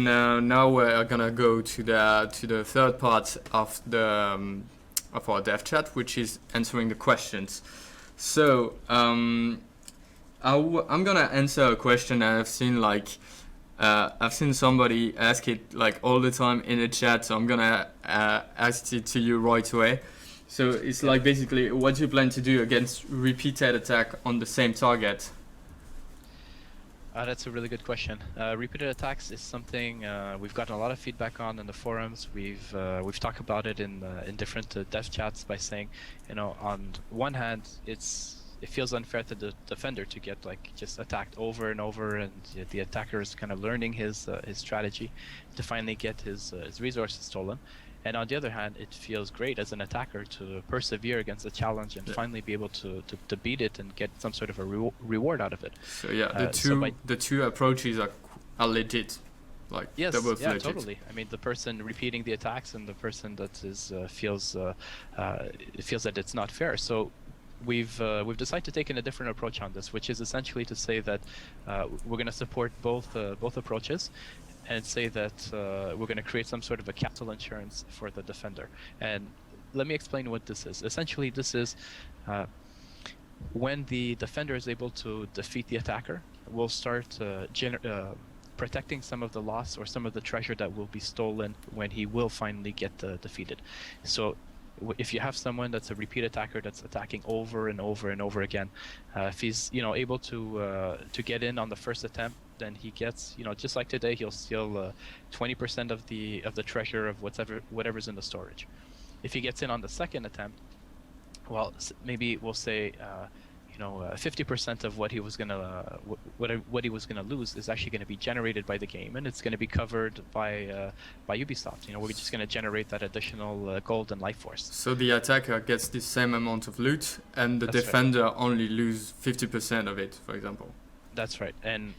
Now we're gonna go to the third part of of our dev chat, which is answering the questions. So I'm gonna answer a question I've seen I've seen somebody ask it like all the time in the chat, so I'm gonna ask it to you right away. So it's like basically, what do you plan to do against repeated attack on the same target? That's a really good question. Repeated attacks is something we've gotten a lot of feedback on in the forums. We've talked about it in different dev chats by saying, on one hand, it feels unfair to the defender to get just attacked over and over, and the attacker is kind of learning his strategy to finally get his resources stolen. And on the other hand, it feels great as an attacker to persevere against a challenge and finally be able to beat it and get some sort of a reward out of it. So the two approaches are legit. Yes, they're both legit. Totally. I mean, the person repeating the attacks and the person that feels that it's not fair. So we've decided to take a different approach on this, which is essentially to say that we're going to support both approaches, and say that we're going to create some sort of a castle insurance for the defender. And let me explain what this is. Essentially, this is when the defender is able to defeat the attacker, we'll start protecting some of the loss or some of the treasure that will be stolen when he will finally get defeated. So if you have someone that's a repeat attacker that's attacking over and over and over again, if he's able to get in on the first attempt, then he gets, just like today, he'll steal 20% of the treasure of whatever's in the storage. If he gets in on the second attempt, well, maybe we'll say 50% of what he was gonna lose is actually going to be generated by the game, and it's going to be covered by Ubisoft. We're just going to generate that additional gold and life force. So the attacker gets the same amount of loot, and the defender only lose 50% of it, for example. That's right, and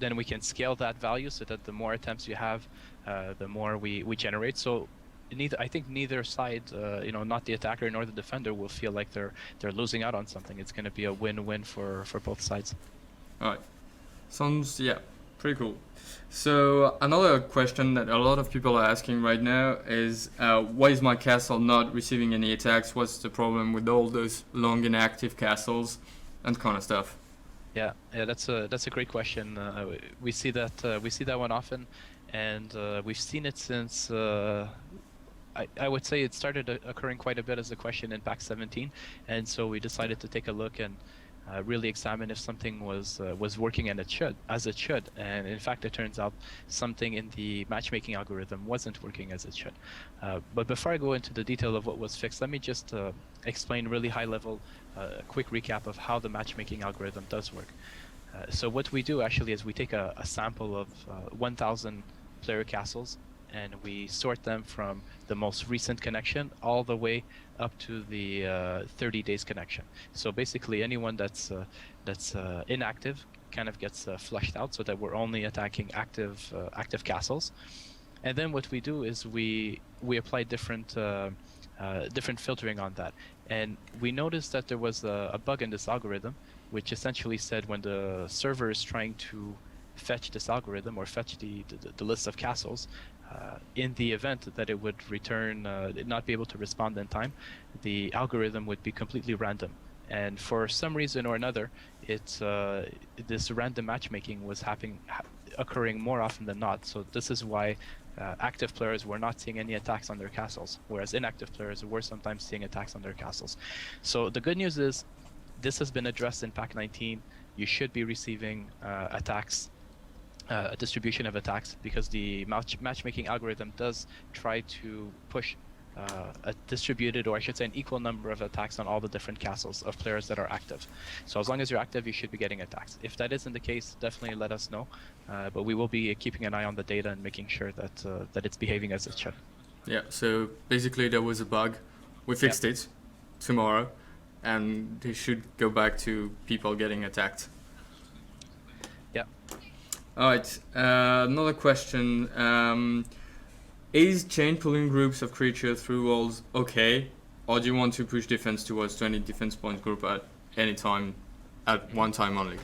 then we can scale that value so that the more attempts you have, the more we generate. So I think neither side, not the attacker nor the defender, will feel like they're losing out on something. It's going to be a win-win for both sides. All right, sounds pretty cool. So another question that a lot of people are asking right now is, why is my castle not receiving any attacks? What's the problem with all those long inactive castles and kind of stuff? Yeah, that's a great question. We see that one often, and we've seen it since. I would say it started occurring quite a bit as a question in Pack 17, and so we decided to take a look and really examine if something was working as it should. And in fact, it turns out something in the matchmaking algorithm wasn't working as it should. But before I go into the detail of what was fixed, let me just explain really high level, a quick recap of how the matchmaking algorithm does work. So what we do actually is we take a sample of 1,000 player castles, and we sort them from the most recent connection all the way up to the 30 days connection. So basically anyone that's inactive kind of gets flushed out, so that we're only attacking active castles. And then what we do is we apply different filtering on that. And we noticed that there was a bug in this algorithm, which essentially said when the server is trying to fetch this algorithm or fetch the list of castles, in the event that it would return, not be able to respond in time, the algorithm would be completely random. And for some reason or another, this random matchmaking was occurring more often than not. So this is why active players were not seeing any attacks on their castles, whereas inactive players were sometimes seeing attacks on their castles. So the good news is this has been addressed in Pack 19. You should be receiving attacks, a distribution of attacks, because the matchmaking algorithm does try to push a distributed, or I should say an equal number of attacks on all the different castles of players that are active. So as long as you're active, you should be getting attacks. If that isn't the case, definitely let us know. But we will be keeping an eye on the data and making sure that it's behaving as it should. Yeah, so basically there was a bug. We fixed it tomorrow, and they should go back to people getting attacked. Yeah. All right, another question. Is chain pulling groups of creatures through walls okay, or do you want to push defense towards 20 defense point group at any time, at one time only?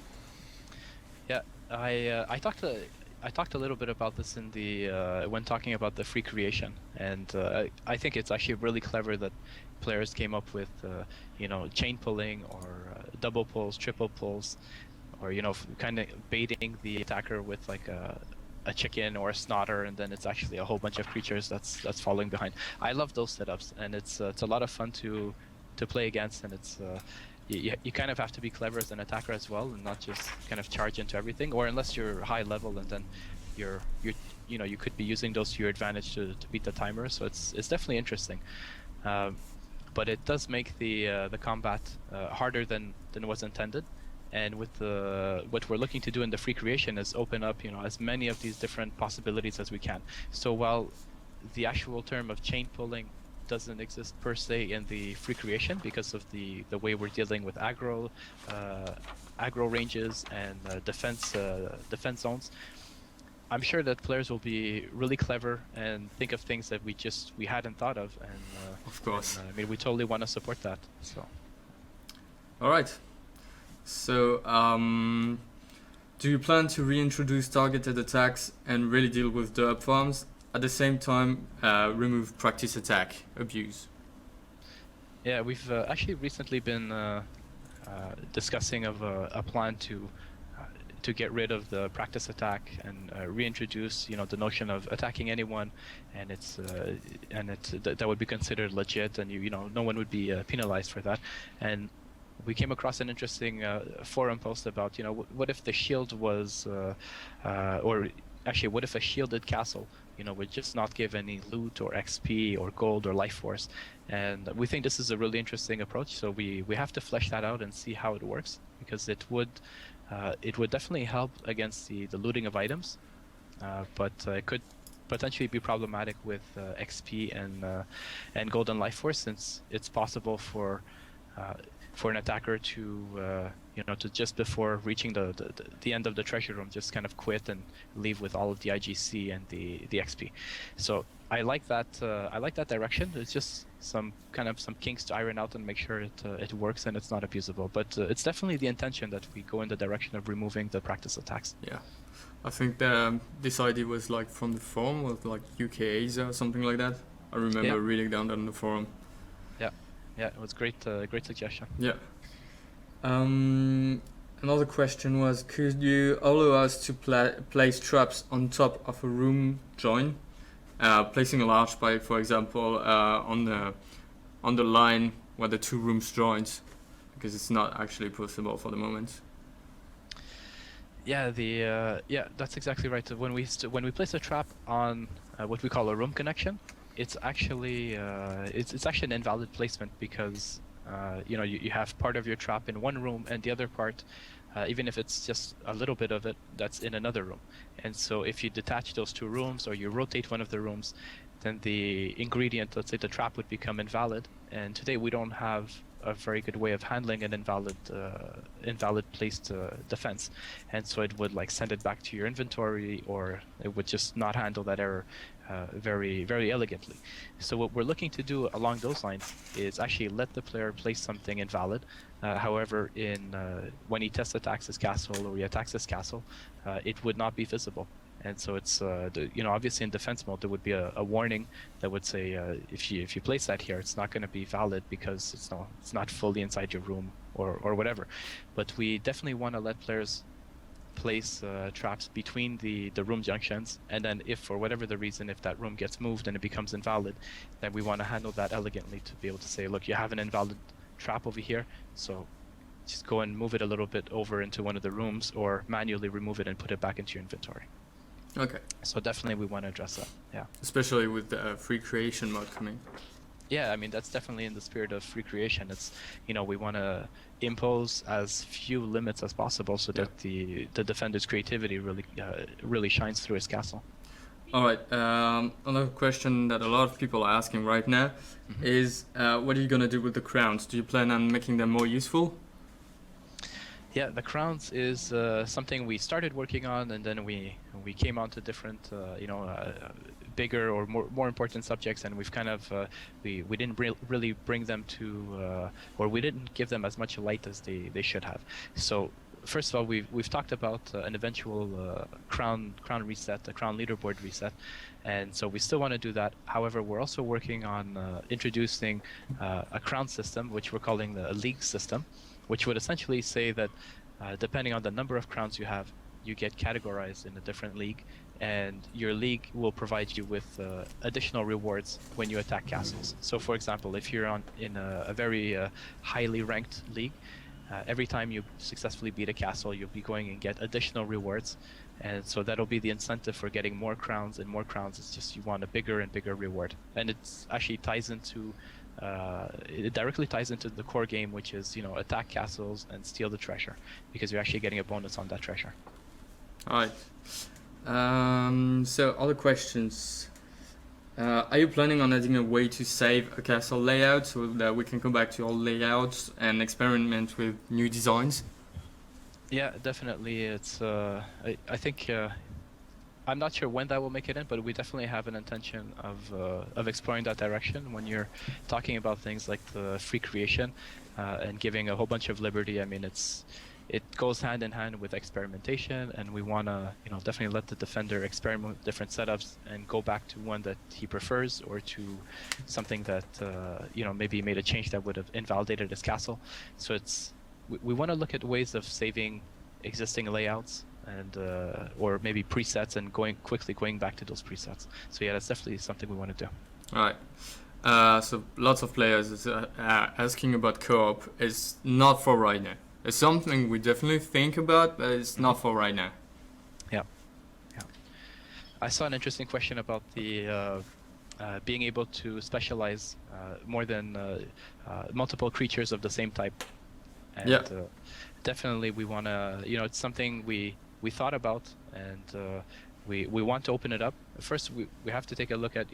Yeah, I talked to I talked a little bit about this in the when talking about the free creation, and I think it's actually really clever that players came up with chain pulling or double pulls, triple pulls, or kind of baiting the attacker with like a chicken or a snotter, and then it's actually a whole bunch of creatures that's following behind. I love those setups, and it's a lot of fun to play against, and it's you kind of have to be clever as an attacker as well, and not just kind of charge into everything, or unless you're high level, and then you could be using those to your advantage to beat the timer. So it's definitely interesting, but it does make the combat harder than was intended. And with what we're looking to do in the free creation is open up as many of these different possibilities as we can. So while the actual term of chain pulling doesn't exist per se in the free creation because of the way we're dealing with aggro ranges and defense zones, I'm sure that players will be really clever and think of things that we hadn't thought of, and Of course. I mean, we totally want to support that. So All right. So, do you plan to reintroduce targeted attacks and really deal with the up farms? At the same time, remove practice attack abuse? yeah, we've actually recently been discussing of a plan to get rid of the practice attack and reintroduce the notion of attacking anyone, and that would be considered legit, and no one would be penalized for that. And we came across an interesting forum post about what if the shield was or actually what if a shielded castle would just not give any loot or XP or gold or life force. And we think this is a really interesting approach, so we have to flesh that out and see how it works, because it would definitely help against the looting of items, but it could potentially be problematic with XP and gold and life force, since it's possible for an attacker to to just before reaching the end of the treasure room just kind of quit and leave with all of the IGC and the XP. So I like that direction. It's just some kinks to iron out and make sure it works and it's not abusable. But it's definitely the intention that we go in the direction of removing the practice attacks. Yeah, I think this idea was like from the forum with like UK Asia or something like that. I remember reading down that on the forum. Yeah, it was great suggestion. Yeah. Another question was, could you allow us to place traps on top of a room join, placing a large pipe, for example, on the line where the two rooms joins, because it's not actually possible for the moment. Yeah, that's exactly right. When we place a trap on what we call a room connection, it's actually an invalid placement, because you have part of your trap in one room and the other part, even if it's just a little bit of it, that's in another room. And so if you detach those two rooms or you rotate one of the rooms, then the ingredient, let's say the trap, would become invalid. And today we don't have a very good way of handling an invalid placed defense, and so it would like send it back to your inventory, or it would just not handle that error very, very elegantly. So what we're looking to do along those lines is actually let the player place something invalid. However, when he test attacks his castle or he attacks his castle, it would not be visible. And so it's obviously in defense mode there would be a warning that would say if you place that here, it's not going to be valid because it's not fully inside your room or whatever. But we definitely want to let players place traps between the room junctions, and then if for whatever the reason, if that room gets moved and it becomes invalid, then we want to handle that elegantly to be able to say, look, you have an invalid trap over here, so just go and move it a little bit over into one of the rooms, or manually remove it and put it back into your inventory. Okay. So definitely we want to address that. Yeah. Especially with the free creation mode coming. Yeah, I mean that's definitely in the spirit of free creation. It's we want to impose as few limits as possible so that the defender's creativity really shines through his castle. All right. Another question that a lot of people are asking right now is, what are you gonna do with the crowns? Do you plan on making them more useful? Yeah, the crowns is something we started working on, and then we came on to different bigger or more important subjects, and we've kind of we didn't really bring them to or we didn't give them as much light as they should have. So first of all, we've talked about an eventual crown reset, a crown leaderboard reset, and so we still want to do that. However, we're also working on introducing a crown system, which we're calling the league system, which would essentially say that depending on the number of crowns you have, you get categorized in a different league, and your league will provide you with additional rewards when you attack castles. So, for example, if you're in a very highly ranked league, every time you successfully beat a castle, you'll be going and get additional rewards, and so that'll be the incentive for getting more crowns and more crowns. It's just you want a bigger and bigger reward, and it's actually ties into it directly ties into the core game, which is attack castles and steal the treasure, because you're actually getting a bonus on that treasure. All right. So other questions. Are you planning on adding a way to save a castle layout so that we can come back to all layouts and experiment with new designs? Yeah, definitely. It's I think I'm not sure when that will make it in, but we definitely have an intention of exploring that direction. When you're talking about things like the free creation and giving a whole bunch of liberty, I mean it goes hand in hand with experimentation, and we want to definitely let the defender experiment with different setups and go back to one that he prefers, or to something that maybe made a change that would have invalidated his castle. So we want to look at ways of saving existing layouts and or maybe presets and going back to those presets. So yeah, that's definitely something we want to do. All right. So lots of players is asking about co-op. It's not for right now. It's something we definitely think about, but it's not for right now. Yeah. I saw an interesting question about the being able to specialize more than multiple creatures of the same type. And definitely we want to, it's something we thought about, and we want to open it up. First, we have to take a look at,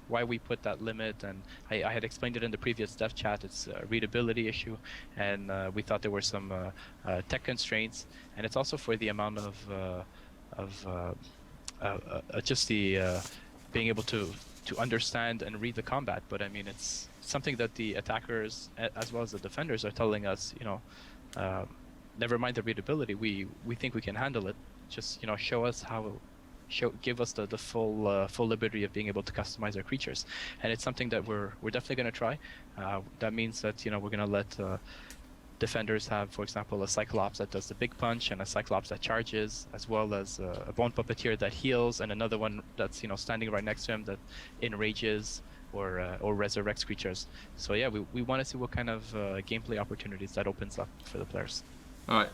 why we put that limit, and I had explained it in the previous dev chat. It's a readability issue, and we thought there were some tech constraints, and it's also for the amount of just the being able to understand and read the combat. But I mean, it's something that the attackers as well as the defenders are telling us, never mind the readability, we think we can handle it. Just show us how. Give us the full liberty of being able to customize our creatures, and it's something that we're definitely going to try. That means that we're going to let defenders have, for example, a Cyclops that does the big punch, and a Cyclops that charges, as well as a Bone Puppeteer that heals, and another one that's standing right next to him that enrages or resurrects creatures. So yeah, we want to see what kind of gameplay opportunities that opens up for the players. All right.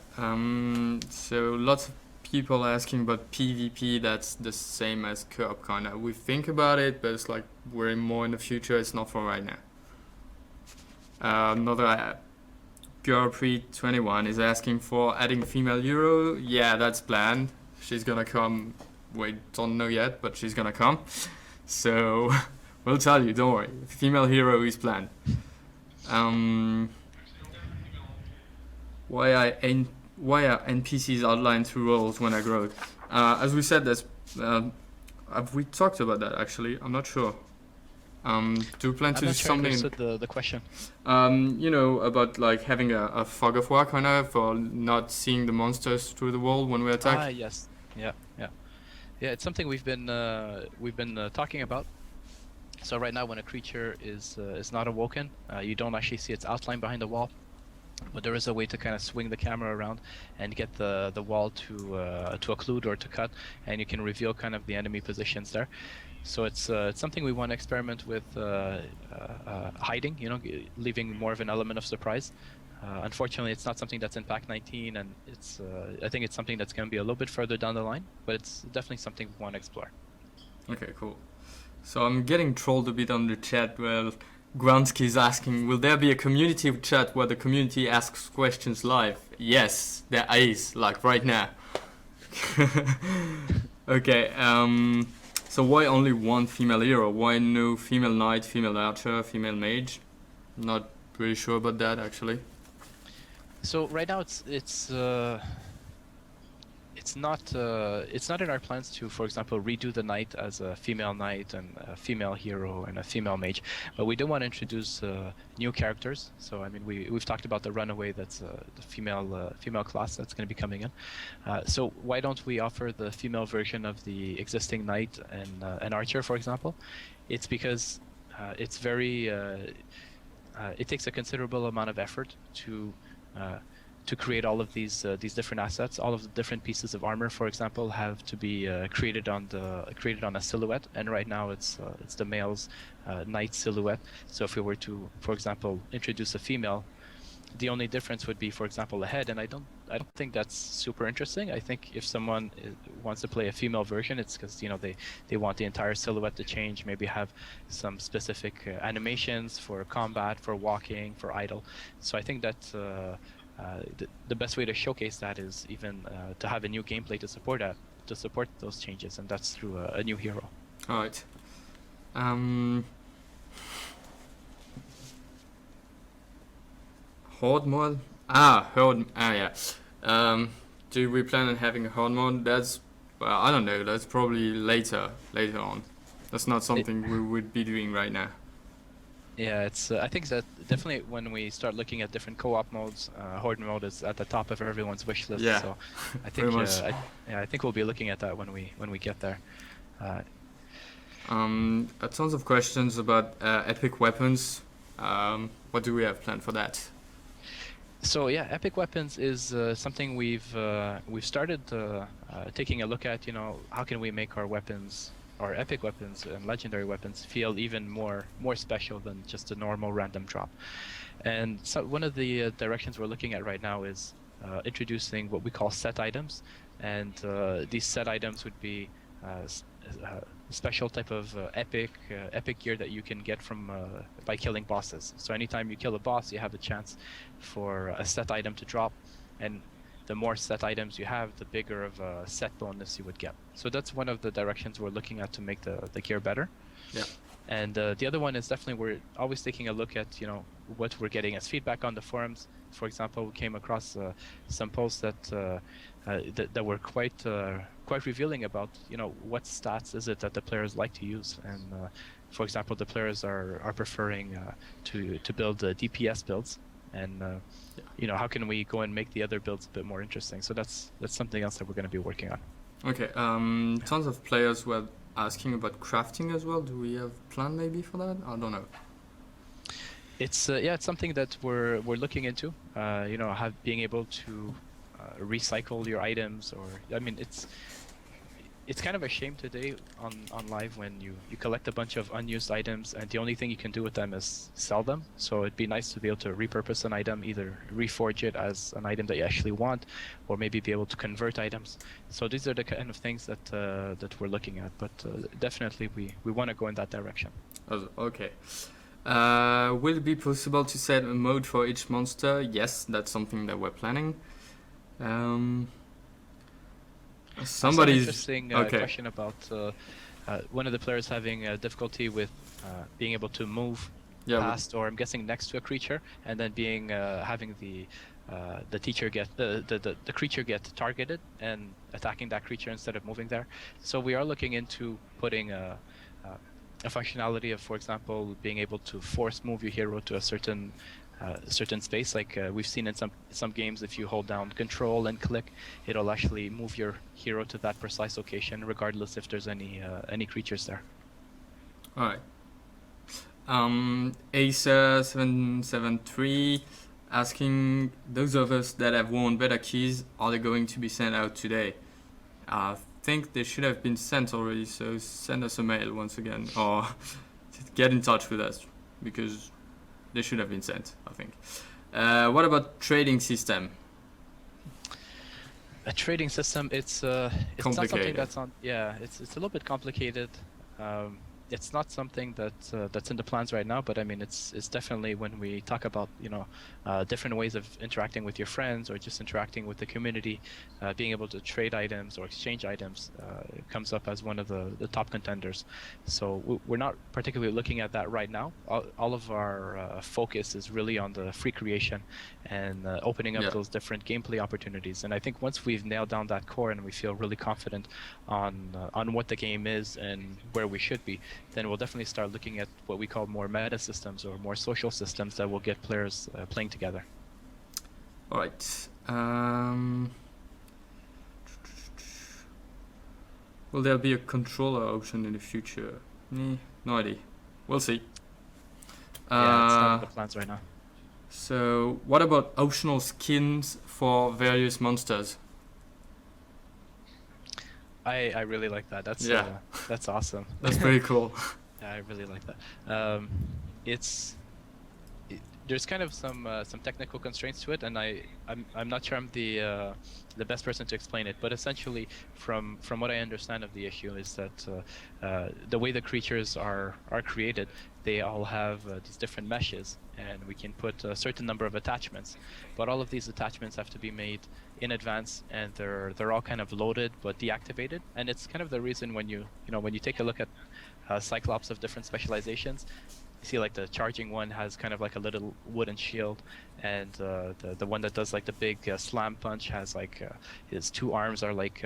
So lots of people asking about PvP. That's the same as co-op kind of. We think about it, but it's like we're more in the future. It's not for right now. Another Girlpree21 is asking for adding female hero. Yeah, that's planned. She's gonna come. We don't know yet, but she's gonna come. So we'll tell you. Don't worry. Female hero is planned. Why are NPCs outlined through roles when I grow? As we said, have we talked about that actually? I'm not sure. Do we plan to do something? I'm not sure I understood the question. About like having a fog of war kind of, for not seeing the monsters through the wall when we attack. Yes. Yeah. It's something we've been talking about. So right now, when a creature is not awoken, you don't actually see its outline behind the wall. But there is a way to kind of swing the camera around and get the wall to occlude or to cut, and you can reveal kind of the enemy positions there. So it's something we want to experiment with hiding, leaving more of an element of surprise. Unfortunately, it's not something that's in Pack 19, and I think it's something that's going to be a little bit further down the line, but it's definitely something we want to explore. Okay, cool. So I'm getting trolled a bit on the chat. Well, Grunsky is asking, will there be a community chat where the community asks questions live? Yes, there is, like right now. Okay, so why only one female hero? Why no female knight, female archer, female mage? Not really sure about that actually. So right now it's it's not in our plans to, for example, redo the knight as a female knight and a female hero and a female mage, but we do want to introduce new characters. So I mean, we've talked about the runaway, that's the female class that's going to be coming in. So why don't we offer the female version of the existing knight and an archer, for example? It's because it's very it takes a considerable amount of effort to create all of these different assets. All of the different pieces of armor, for example, have to be created on a silhouette, and right now it's the male's knight silhouette. So if we were to, for example, introduce a female, the only difference would be, for example, a head, and I don't think that's super interesting. I think if someone wants to play a female version, it's because they want the entire silhouette to change, maybe have some specific animations for combat, for walking, for idle. So I think that the best way to showcase that is even to have a new gameplay to support those changes, and that's through a new hero. All right. Horde mode? Horde. Yeah. Do we plan on having a horde mode? That's, well, I don't know. That's probably later on. That's not something we would be doing right now. Yeah, it's. I think that definitely when we start looking at different co-op modes, horde mode is at the top of everyone's wish list. Yeah. So I think I think we'll be looking at that when we get there. Tons of questions about epic weapons. What do we have planned for that? So yeah, epic weapons is something we've started taking a look at. How can we make our weapons, our epic weapons and legendary weapons, feel even more special than just a normal random drop? And so one of the directions we're looking at right now is introducing what we call set items, and these set items would be special type of epic gear that you can get from by killing bosses. So anytime you kill a boss, you have a chance for a set item to drop, and the more set items you have, the bigger of a set bonus you would get. So that's one of the directions we're looking at to make the gear better. Yeah. And the other one is definitely we're always taking a look at what we're getting as feedback on the forums. For example, we came across some posts that were quite revealing about what stats is it that the players like to use. And for example, the players are preferring to build DPS builds, and how can we go and make the other builds a bit more interesting? So that's something else that we're going to be working on. Okay. Tons of players were asking about crafting as well. Do we have a plan maybe for that? I don't know. It's it's something that we're looking into. Being able to recycle your items, or I mean, it's kind of a shame today on live when you collect a bunch of unused items and the only thing you can do with them is sell them. So it'd be nice to be able to repurpose an item, either reforge it as an item that you actually want, or maybe be able to convert items. So these are the kind of things that we're looking at, but definitely we want to go in that direction. Okay. Will it be possible to set a mode for each monster? Yes, that's something that we're planning. Somebody's interesting question about one of the players having difficulty with being able to move past, or I'm guessing next to a creature, and then being having the creature get targeted and attacking that creature instead of moving there. So we are looking into putting a functionality of, for example, being able to force move your hero to a certain space. Like we've seen in some games, if you hold down Control and click, it'll actually move your hero to that precise location, regardless if there's any creatures there. All right. Acer773 asking, those of us that have won beta keys, are they going to be sent out today? I think they should have been sent already, so send us a mail once again, or get in touch with us, because they should have been sent, I think. What about trading system? A trading system, it's not something that's on. Yeah, it's a little bit complicated. it's not something that's in the plans right now, but I mean, it's definitely when we talk about, different ways of interacting with your friends or just interacting with the community, being able to trade items or exchange items it comes up as one of the top contenders. So we're not particularly looking at that right now. All of our focus is really on the free creation and opening up Yeah. those different gameplay opportunities. And I think once we've nailed down that core and we feel really confident on what the game is and where we should be, then we'll definitely start looking at what we call more meta systems or more social systems that will get players playing together. All right. Will there be a controller option in the future? No idea. We'll see. Yeah, it's not in the plans right now. So, what about optional skins for various monsters? I really like that. That's awesome. That's pretty cool. Yeah, I really like that. There's kind of some technical constraints to it, and I'm not sure I'm the best person to explain it. But essentially, from what I understand of the issue is that the way the creatures are created, they all have these different meshes, and we can put a certain number of attachments. But all of these attachments have to be made in advance, and they're all kind of loaded but deactivated. And it's kind of the reason when you take a look at Cyclops of different specializations, you see like the charging one has kind of like a little wooden shield, and the one that does like the big slam punch has like his two arms are like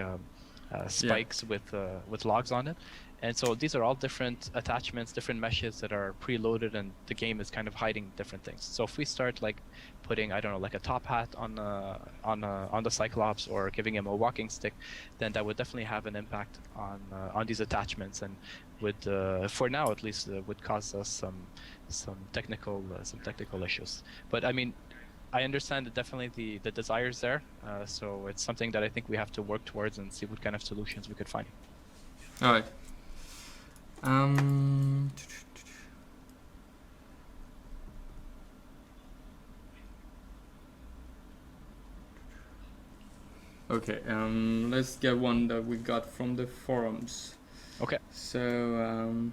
spikes with logs on it. And so these are all different attachments, different meshes that are preloaded, and the game is kind of hiding different things. So if we start like putting, I don't know, like a top hat on the Cyclops or giving him a walking stick, then that would definitely have an impact on these attachments, and would for now at least would cause us some technical issues. But I mean, I understand that definitely the desire's there, so it's something that I think we have to work towards and see what kind of solutions we could find. All right. Okay. Let's get one that we got from the forums. Okay. So.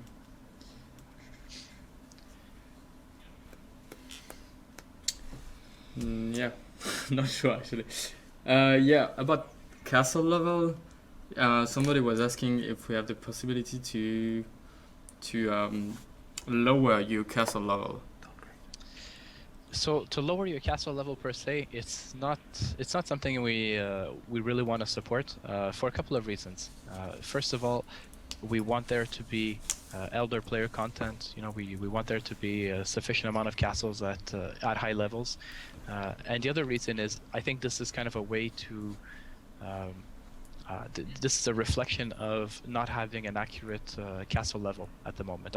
Yeah, not sure actually. Yeah, about castle level. Somebody was asking if we have the possibility to lower your castle level. So to lower your castle level per se, it's not something we really want to support for a couple of reasons. First of all, we want there to be elder player content. We want there to be a sufficient amount of castles at high levels. And the other reason is I think this is kind of a way to this is a reflection of not having an accurate castle level at the moment.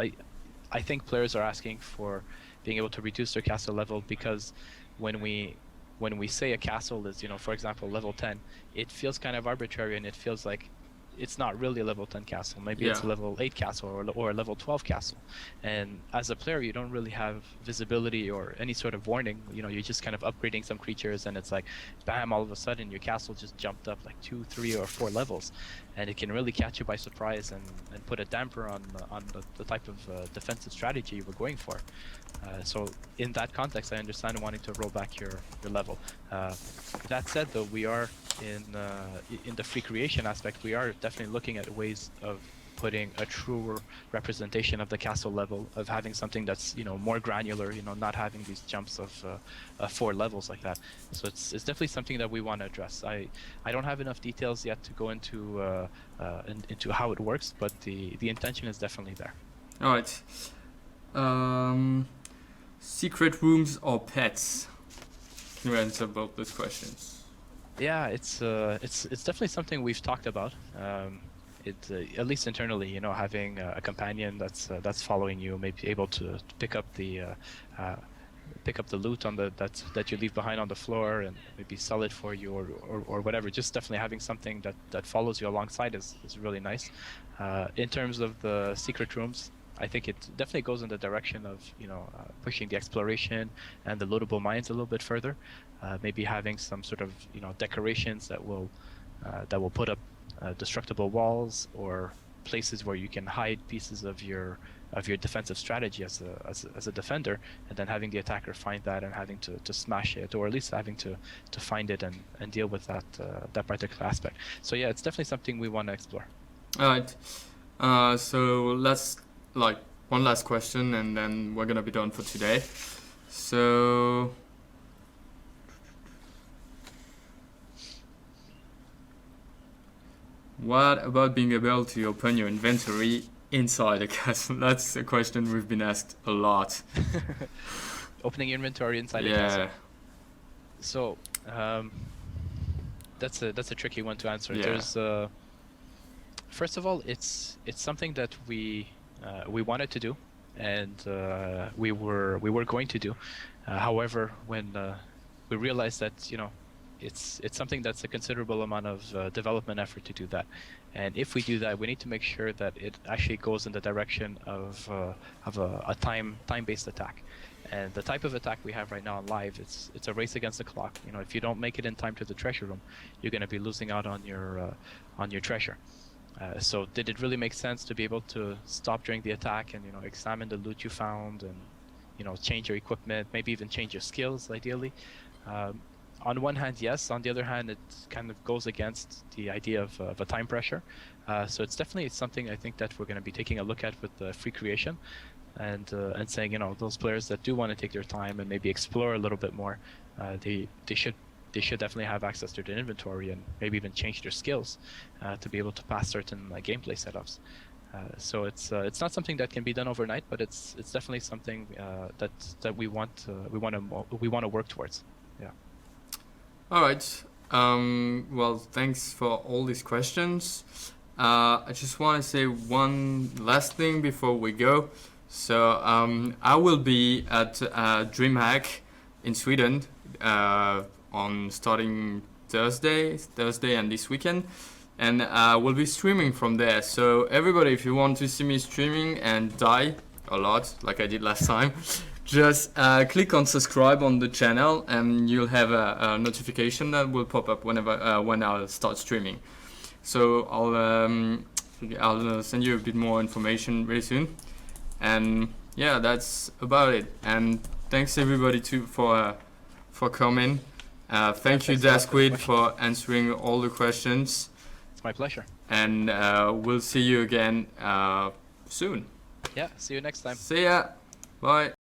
I think players are asking for being able to reduce their castle level because when we say a castle is, for example, level 10, it feels kind of arbitrary, and it feels like it's not really a level 10 castle. Maybe it's a level 8 castle or a level 12 castle. And as a player, you don't really have visibility or any sort of warning. You're just kind of upgrading some creatures, and it's like, bam, all of a sudden your castle just jumped up like 2, 3, or 4 levels. And it can really catch you by surprise and put a damper on the type of defensive strategy you were going for. So in that context, I understand wanting to roll back your level. That said, though, we are in the free creation aspect, we are definitely looking at ways of putting a truer representation of the castle level, of having something that's more granular, not having these jumps of 4 levels like that. So it's definitely something that we want to address. I don't have enough details yet to go into how it works, but the intention is definitely there. All right. Secret rooms or pets? Can you answer both those questions? Yeah, it's definitely something we've talked about. At least internally, having a companion that's following you, maybe able to pick up the loot that you leave behind on the floor and maybe sell it for you or whatever. Just definitely having something that follows you alongside is really nice. In terms of the secret rooms, I think it definitely goes in the direction of pushing the exploration and the lootable mines a little bit further. Maybe having some sort of decorations that will put up destructible walls or places where you can hide pieces of your defensive strategy as a defender, and then having the attacker find that and having to smash it, or at least having to find it and deal with that particular aspect. So yeah, it's definitely something we want to explore. All right. So let's like one last question, and then we're gonna be done for today. So. What about being able to open your inventory inside a castle? That's a question we've been asked a lot. Opening your inventory inside a Yeah. castle. So that's a tricky one to answer. Yeah. There's first of all, it's something that we wanted to do, and we were going to do. However, when we realized that, you know, it's something that's a considerable amount of development effort to do that, and if we do that, we need to make sure that it actually goes in the direction of a time-based attack. And the type of attack we have right now on live, it's a race against the clock. You know, if you don't make it in time to the treasure room, you're going to be losing out on your treasure. So did it really make sense to be able to stop during the attack and, you know, examine the loot you found and, you know, change your equipment, maybe even change your skills ideally? On one hand, yes. On the other hand, it kind of goes against the idea of a time pressure. So it's definitely something I think that we're going to be taking a look at with the free creation, and saying, you know, those players that do want to take their time and maybe explore a little bit more, they should definitely have access to their inventory and maybe even change their skills to be able to pass certain gameplay setups. So it's not something that can be done overnight, but it's definitely something that we want to work towards. Yeah. All right. Well, thanks for all these questions. I just want to say one last thing before we go. So I will be at DreamHack in Sweden on starting Thursday and this weekend, and we'll be streaming from there. So everybody, if you want to see me streaming and die a lot like I did last time, just click on subscribe on the channel, and you'll have a notification that will pop up whenever when I'll start streaming. So I'll send you a bit more information very soon. And yeah, that's about it. And thanks everybody for coming. Thank you, Dasquidd, for answering all the questions. It's my pleasure. And we'll see you again soon. Yeah, see you next time. See ya. Bye.